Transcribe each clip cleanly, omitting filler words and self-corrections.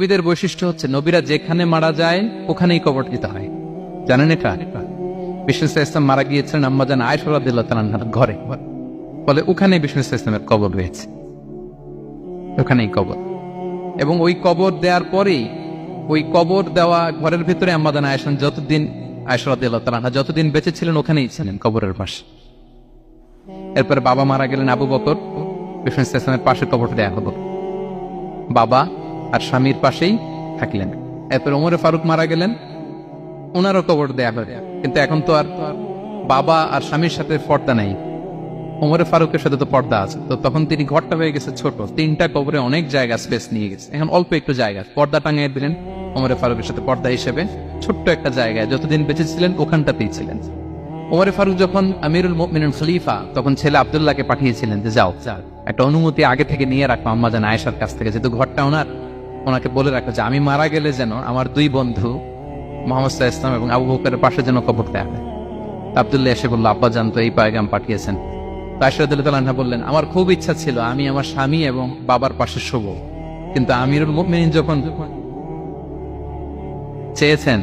নবীদের বৈশিষ্ট্য হচ্ছে নবীরা যেখানে মারা যায় ওখানেই কবর দিতে হয়। জানেন এটা? বিষ্ণু ইসলাম মারা গিয়েছিলেন আম্মাজান আয়েশা রাদিয়াল্লাহু তাআলা আনহার ঘরে, ফলে ওখানে বিষ্ণু ইসলামের কবর রয়েছে, ওখানেই কবর। এবং ওই কবর দেওয়ার পরেই ওই কবর দেওয়া ঘরের ভিতরে আম্মাজান আয়েশা যতদিন আয়েশা রাদিয়াল্লাহু তাআলা আনহা যতদিন বেঁচে ছিলেন ওখানেই ছিলেন কবরের পাশে। এরপরে বাবা মারা গেলেন আবু বকর, বিষ্ণু ইসলামের পাশে কবর দেয়া হলো, বাবা আর স্বামীর পাশেই থাকলেন। এরপর ওমরে ফারুক মারা গেলেন, ওনারও কবর দেয়া হলো। কিন্তু এখন তো আর বাবা আর স্বামীর সাথে পর্দা নেই, ওমরে ফারুকের সাথে তো পর্দা আছে। তো তখন তিনি ঘরটা হয়ে গেছে ছোট, তিনটা কবরে অনেক জায়গা স্পেস নিয়ে গেছে, এখন অল্প একটু জায়গা পর্দা টাঙিয়ে দিলেন ওমরে ফারুকের সাথে পর্দা হিসেবে ছোট্ট একটা জায়গায়, যতদিন বেঁচে ছিলেন ওখানটাতেই ছিলেন। ওমরে ফারুক যখন আমিরুল মুমিনিন খলিফা, তখন ছেলে আব্দুল্লাহকে পাঠিয়েছিলেন যে যাও একটা অনুমতি আগে থেকে নিয়ে রাখো আম্মাজান আয়েশার কাছ থেকে, যেহেতু ঘরটা ওনার, ওনাকে বলে রাখো যে আমি মারা গেলে যেন আমার দুই বন্ধু মুহাম্মদ সাল্লাল্লাহু আলাইহি ওয়াসাল্লাম এবং আবু বকরের পাশে যেন কবর দেয়া হয়। আব্দুল্লাহ এসে বলল, আব্বা জান তো এই পয়গাম পাঠিয়েছেন। আয়েশা রাদিয়াল্লাহু তাআলা বললেন, আমার খুব ইচ্ছা ছিল আমি আমার স্বামী এবং বাবার পাশে শোব, কিন্তু আমিরুল মুমিনিন যখন চেয়েছেন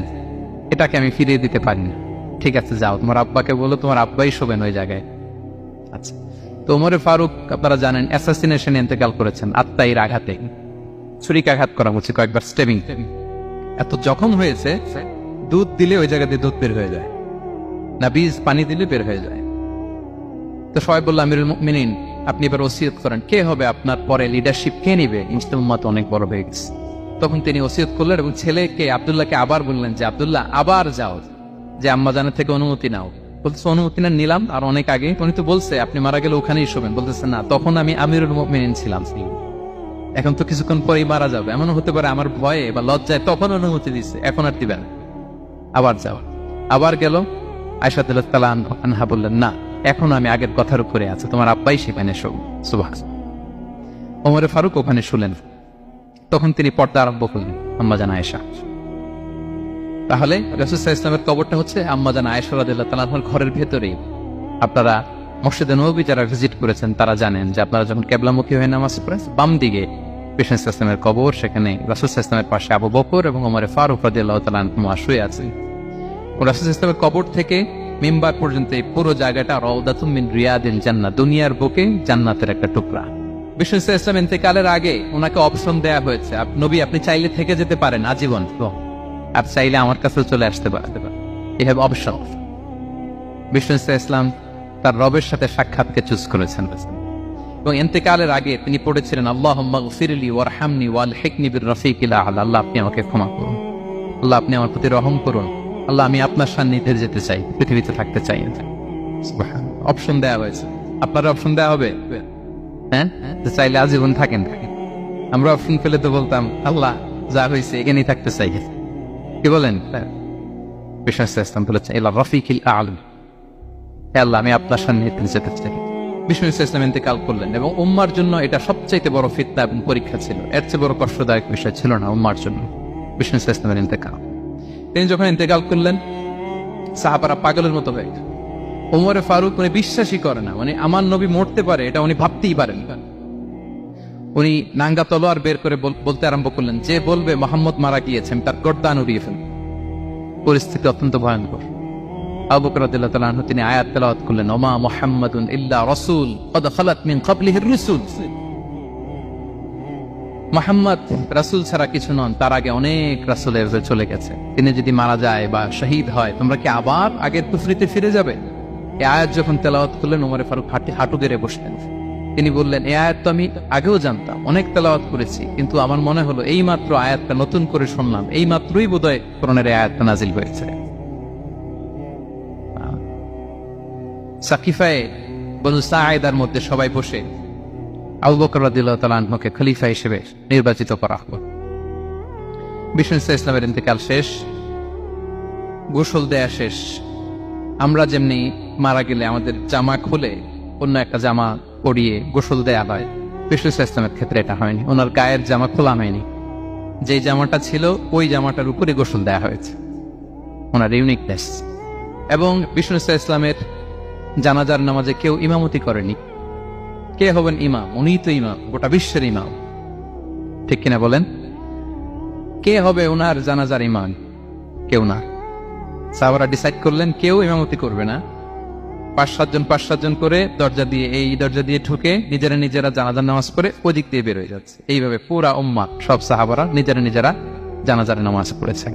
এটাকে আমি ফিরিয়ে দিতে পারি না। ঠিক আছে যাও, তোমার আব্বাকে বলো তোমার আব্বাই শোবেন ওই জায়গায়। আচ্ছা, তো ওমরে ফারুক আপনারা জানেন অ্যাসাসিনেশনে ইন্তেকাল করেছেন, আত্মাইর আঘাতে, ছুরিকাঘাত করা হচ্ছে, কয়েকবার স্টেবিং। এত জখম হয়েছে দুধ দিলে ওই জায়গা দিয়ে দুধ বের হয়ে যায় না, বীজ পানি দিলে বের হয়ে যায়। তো সবাই বলল আমিরুল মুমিনিন আপনি এবার ওসিয়ত করেন, কে হবে আপনার পরে লিডারশিপ, কে নিবে? মুসলিম উম্মাত অনেক বড় হয়ে গেছে। তখন তিনি ওসিয়ত করলেন এবং ছেলেকে আব্দুল্লাহকে আবার বললেন যে আব্দুল্লাহ আবার যাও, যে আম্মাজানের থেকে অনুমতি নাও। বলতেছে অনুমতি না নিলাম আর অনেক আগে, উনি তো বলছে আপনি মারা গেলে ওখানেই শোবেন। বলতেছে না, তখন আমি আমিরুল মুমিনিন ছিলাম, এখন তো কিছুক্ষণ পরেই মারা যাবে, এমন হতে পারে আমার ভয়ে বা লজ্জায় তখন অনুমতি দিচ্ছে, এখন আর দিবেন, আবার যাও। আবার গেল, আয়েশা রাদিয়াল্লাহু তাআলা আনহা বললেন না, এখন আমি আগের কথার উপরে আছে, তোমার আব্বাই সেখানে শোব। সুবহানাল্লাহ। ওমরে ফারুক ওখানে শুলেন, তখন তিনি পর্দা আরম্ভ করলেন আম্মাজান আয়েশা। তাহলে রাসূল সাল্লাল্লাহু আলাইহি ওয়াসাল্লামের কবরটা হচ্ছে আম্মাজান আয়েশা রাদিয়াল্লাহু তাআলা আনহার ঘরের ভেতরেই। আপনারা মসজিদে নববী যারা ভিজিট করেছেন তারা জানেন যে আপনারা যখন কিবলামুখী হয়ে নামাজ পড়েন, বাম দিকে বিষ্ণু ইসলামের কবর, সেখানে রাসূল সাল্লাল্লাহু আলাইহি ওয়াসাল্লামের পাশে আবু বকর এবং ওমরে ফারুক রাদিয়াল্লাহু তাআলা আনহুমা শুয়ে আছেন। রাসূল সাল্লাল্লাহু আলাইহি ওয়াসাল্লামের কবর থেকে মিম্বার পর্যন্ত এই পুরো জায়গাটা রাউদাতুম মিন রিয়াদিল জান্নাহ, দুনিয়ার বুকে জান্নাতের একটা টুকরা। বিষ্ণু সাল্লাল্লাহু আলাইহি ওয়াসাল্লাম ইন্তেকালের আগে ওনাকে অপশন দেয়া হয়েছে, নবী আপনি চাইলে থেকে যেতে পারেন আজীবন, আর চাইলে আমার কাছে চলে আসতে পারেন, এই হ্যাভ অপশন। বিষ্ণু সাল্লাল্লাহু আলাইহি ওয়াসাল্লাম তার রবের সাথে সাক্ষাৎকে চুজ করেছেন এবং ইন্তেকালের আগে তিনি পড়েছিলেন আল্লাহুম্মা গফিরলি ওয়ারহামনি ওয়ালহিকনি বির রাফিকিল আ'লা, আল্লাহ আপনি আমাকে ক্ষমা করুন, আল্লাহ আপনি আমার প্রতি রহম করুন, আল্লাহ আমি আপনার সান্নিধ্যে যেতে চাই, পৃথিবীতে থাকতে চাই। সুবহানাল্লাহ। অপশন দেয়া হয়েছে, আপনার অপশন দেয়া হবে, হ্যাঁ, চাইলে আজীবন থাকেন। আমরা অপশন পেলে তো বলতাম আল্লাহ যা হয়েছে এখানেই থাকতে চাই, কি বলেন? বিষ্ণু ইসলাম বলেছেন ইলা রাফিকিল আ'লা, আল্লাহ আমি আপনার সান্নিধ্যে যেতে চাই। বিষ্ণু ইসলাম ইন্তেকাল করলেন এবং উম্মার জন্য এটা সবচাইতে বড় ফিতনা এবং পরীক্ষা ছিল, এর চেয়ে বড় কষ্টদায়ক বিষয় ছিল না উম্মার জন্য বিষ্ণু ইসলামের ইন্তেকাল। তিনি যখন ইন্তেকাল করলেন সাহাবারা পাগলের মতো হয়ে গেল। ওমরে ফারুক উনি বিশ্বাসই করে না, মানে আমার নবী মরতে পারে এটা উনি ভাবতেই পারেন। উনি নাঙ্গা তলোয়ার বের করে বলতে আরম্ভ করলেন, যে বলবে মুহাম্মদ মারা গিয়েছেন তার গর্দান উড়িয়ে ফেলবে। পরিস্থিতি অত্যন্ত ভয়ঙ্কর। আবু বকর রাদিয়াল্লাহু তাআলা আনহু তিনি আয়াত তেলাওয়াত করলেন, ওমা মুহাম্মাদুন ইল্লা রাসূল ক্বাদ খালাত মিন ক্বাবলিহির রুসুল, মুহাম্মদ রাসূল ছাড়া কিছু নন, তার আগে অনেক রাসূল চলে গেছে, তিনি যদি মারা যায় বা শহীদ হয় তোমরা কি আবার আগের কুফরিতে ফিরে যাবে? এই আয়াত যখন তেলাওয়াত করলেন ওমরে ফারুক হাঁটু গেড়ে বসলেন। তিনি বললেন এই আয়াত তো আমি আগেও জানতাম, অনেক তেলাওয়াত করেছি, কিন্তু আমার মনে হলো এই মাত্র আয়াতটা নতুন করে শুনলাম, এই মাত্রই বোধহয় কোরআনের এই আয়াতটা নাজিল হয়েছে। সাকিফায়ে বনু সাঈদার মধ্যে সবাই বসে আবু বকর রাদিয়াল্লাহু তাআলা আনহুকে খলিফা হিসেবে নির্বাচিত করা হলো। বিষ্ণু ইসলামের ইন্তেকাল শেষ, গোসল দেয়া শেষ। আমরা যেমনি মারা গেলে আমাদের জামা খুলে অন্য একটা জামা পরিয়ে গোসল দেয়া হয়, বিষ্ণু ইসলামের ক্ষেত্রে এটা হয়নি, ওনার গায়ের জামা খোলা হয়নি, যে জামাটা ছিল ওই জামাটার উপরে গোসল দেয়া হয়েছে, ওনার ইউনিকনেস। এবং বিষ্ণু ইসলামের জানাজার নামাজে কেউ ইমামতি করেনি। কে হবেন ইমাম? উনিই তো ইমাম, গোটা বিশ্বের ইমাম, ঠিক কিনা বলেন? কে হবে ওনার জানাজার ইমাম? কেউ না। সাহাবারা ডিসাইড করলেন কেউ ইমামতি করবে না। 5-7 জন করে দরজা দিয়ে, এই দরজা দিয়ে ঢুকে নিজেরা জানাজার নামাজ পড়ে ওদিক দিয়ে বের হয়ে যাচ্ছে। এইভাবে পুরা উম্মাহ সব সাহাবারা নিজেরা জানাজার নামাজ পড়েছে।